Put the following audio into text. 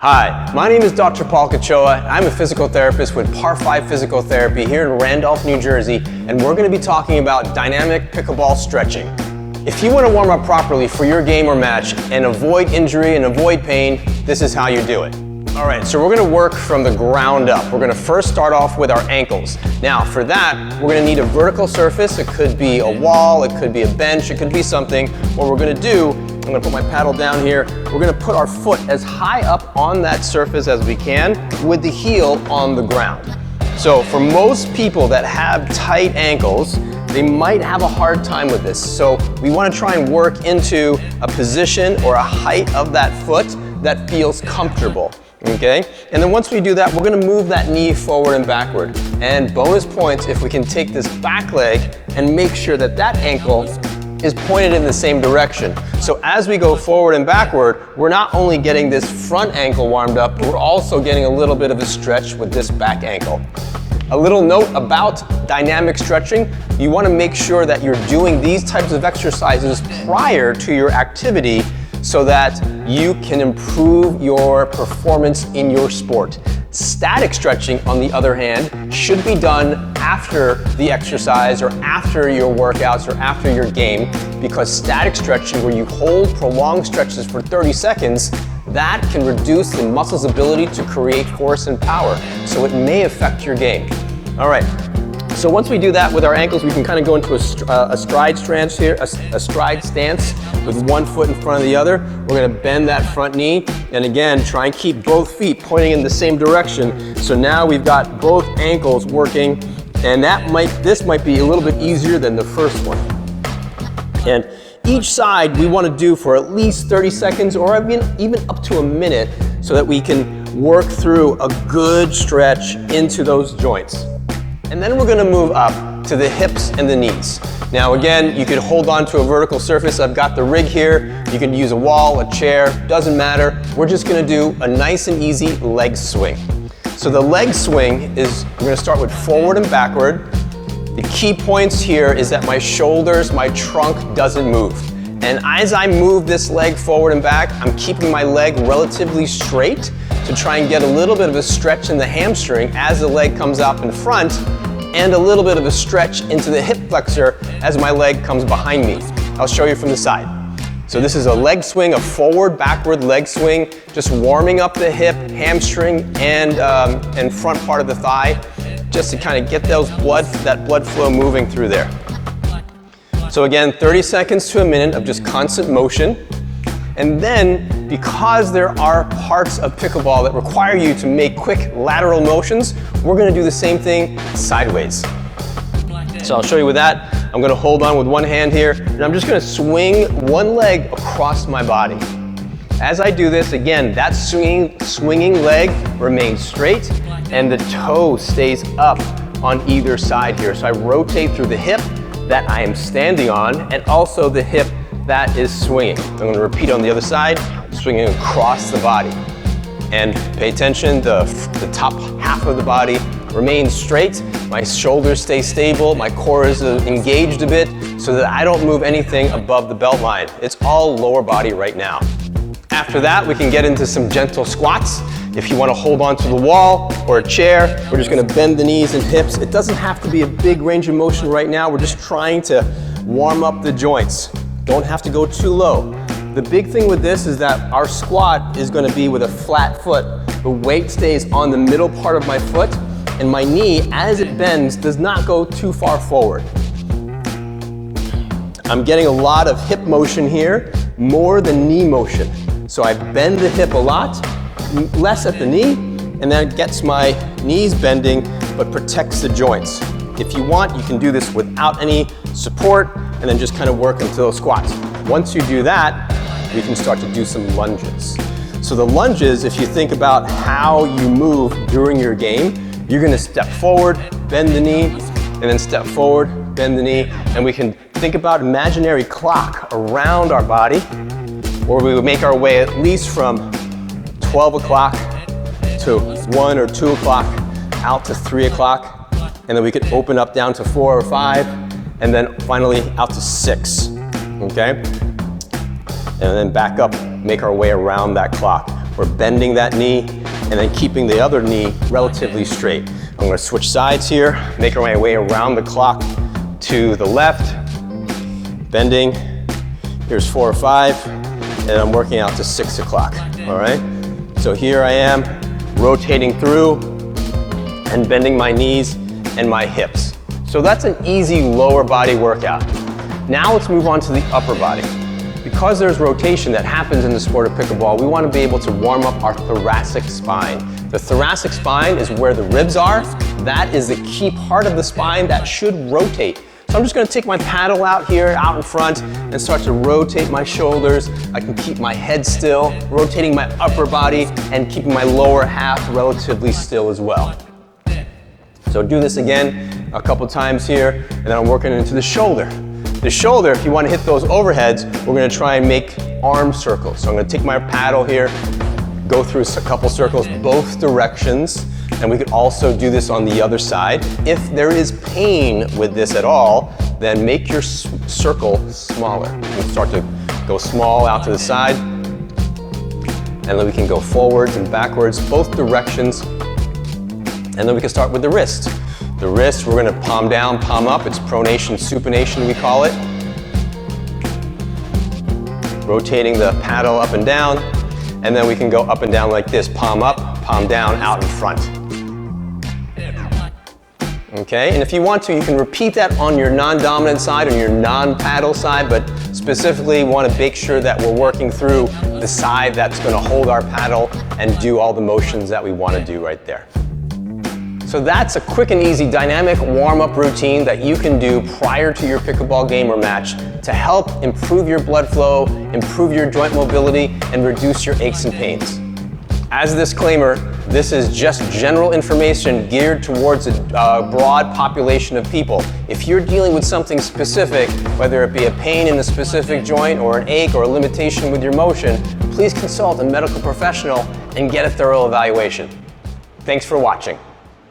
Hi, my name is Dr. Paul Kachoa. I'm a physical therapist with PAR5 Physical Therapy here in Randolph, New Jersey, and we're going to be talking about dynamic pickleball stretching. If you want to warm up properly for your game or match and avoid injury and avoid pain, this is how you do it. All right, so we're going to work from the ground up. We're going to first start off with our ankles. Now, for that, we're going to need a vertical surface. It could be a wall, it could be a bench, it could be something. What we're going to do, I'm going to put my paddle down here. We're going to put our foot as high up on that surface as we can with the heel on the ground. So for most people that have tight ankles, they might have a hard time with this. So we want to try and work into a position or a height of that foot that feels comfortable. Okay? And then once we do that, we're going to move that knee forward and backward. And bonus points if we can take this back leg and make sure that that ankle is pointed in the same direction. So as we go forward and backward, we're not only getting this front ankle warmed up, but we're also getting a little bit of a stretch with this back ankle. A little note about dynamic stretching, you want to make sure that you're doing these types of exercises prior to your activity so that you can improve your performance in your sport. Static stretching, on the other hand, should be done after the exercise or after your workouts or after your game, because static stretching, where you hold prolonged stretches for 30 seconds, that can reduce the muscle's ability to create force and power, so it may affect your game. All right. So once we do that with our ankles, we can kind of go into a stride stance here, a stride stance with one foot in front of the other. We're going to bend that front knee, and again, try and keep both feet pointing in the same direction. So now we've got both ankles working, and this might be a little bit easier than the first one. And each side we want to do for at least 30 seconds or even up to a minute so that we can work through a good stretch into those joints. And then we're going to move up to the hips and the knees. Now again, you could hold on to a vertical surface. I've got the rig here. You can use a wall, a chair, doesn't matter. We're just going to do a nice and easy leg swing. So the leg swing is, we're going to start with forward and backward. The key points here is that my shoulders, my trunk doesn't move. And as I move this leg forward and back, I'm keeping my leg relatively straight to try and get a little bit of a stretch in the hamstring as the leg comes up in front, and a little bit of a stretch into the hip flexor as my leg comes behind me. I'll show you from the side. So this is a leg swing, a forward, backward leg swing, just warming up the hip, hamstring, and front part of the thigh, just to kind of get that blood flow moving through there. So again, 30 seconds to a minute of just constant motion. And then, because there are parts of pickleball that require you to make quick lateral motions, we're going to do the same thing sideways. So I'll show you with that. I'm going to hold on with one hand here, and I'm just going to swing one leg across my body. As I do this, again, that swinging leg remains straight, and the toe stays up on either side here. So I rotate through the hip that I am standing on, and also the hip that is swinging. I'm going to repeat on the other side, swinging across the body. And pay attention, the top half of the body remains straight, my shoulders stay stable, my core is engaged a bit so that I don't move anything above the belt line. It's all lower body right now. After that, we can get into some gentle squats. If you want to hold on to the wall or a chair, we're just going to bend the knees and hips. It doesn't have to be a big range of motion right now. We're just trying to warm up the joints. Don't have to go too low. The big thing with this is that our squat is going to be with a flat foot. The weight stays on the middle part of my foot, and my knee, as it bends, does not go too far forward. I'm getting a lot of hip motion here, more than knee motion. So I bend the hip a lot, less at the knee, and that gets my knees bending, but protects the joints. If you want, you can do this without any support, and then just kind of work into those squats. Once you do that, we can start to do some lunges. So the lunges, if you think about how you move during your game, you're going to step forward, bend the knee, and then step forward, bend the knee, and we can think about imaginary clock around our body, where we would make our way at least from 12 o'clock to 1 or 2 o'clock, out to 3 o'clock, and then we could open up down to 4 or 5, and then finally out to 6, okay? And then back up, make our way around that clock. We're bending that knee and then keeping the other knee relatively straight. I'm gonna switch sides here, make my way around the clock to the left, bending. Here's 4 or 5, and I'm working out to 6 o'clock, all right? So here I am, rotating through and bending my knees and my hips. So that's an easy lower body workout. Now let's move on to the upper body. Because there's rotation that happens in the sport of pickleball, we want to be able to warm up our thoracic spine. The thoracic spine is where the ribs are. That is the key part of the spine that should rotate. So I'm just going to take my paddle out here, out in front, and start to rotate my shoulders. I can keep my head still, rotating my upper body, and keeping my lower half relatively still as well. So do this again a couple times here, and then I'm working into the shoulder. The shoulder, if you want to hit those overheads, we're going to try and make arm circles. So I'm going to take my paddle here, go through a couple circles both directions, and we could also do this on the other side. If there is pain with this at all, then make your circle smaller. You can start to go small out to the side, and then we can go forwards and backwards, both directions, and then we can start with the wrist. The wrist, we're gonna palm down, palm up. It's pronation, supination, we call it. Rotating the paddle up and down, and then we can go up and down like this, palm up, palm down, out in front. Okay, and if you want to, you can repeat that on your non-dominant side, on your non-paddle side, but specifically want to make sure that we're working through the side that's gonna hold our paddle and do all the motions that we wanna do right there. So that's a quick and easy dynamic warm-up routine that you can do prior to your pickleball game or match to help improve your blood flow, improve your joint mobility, and reduce your aches and pains. As a disclaimer, this is just general information geared towards a broad population of people. If you're dealing with something specific, whether it be a pain in a specific joint or an ache or a limitation with your motion, please consult a medical professional and get a thorough evaluation. Thanks for watching.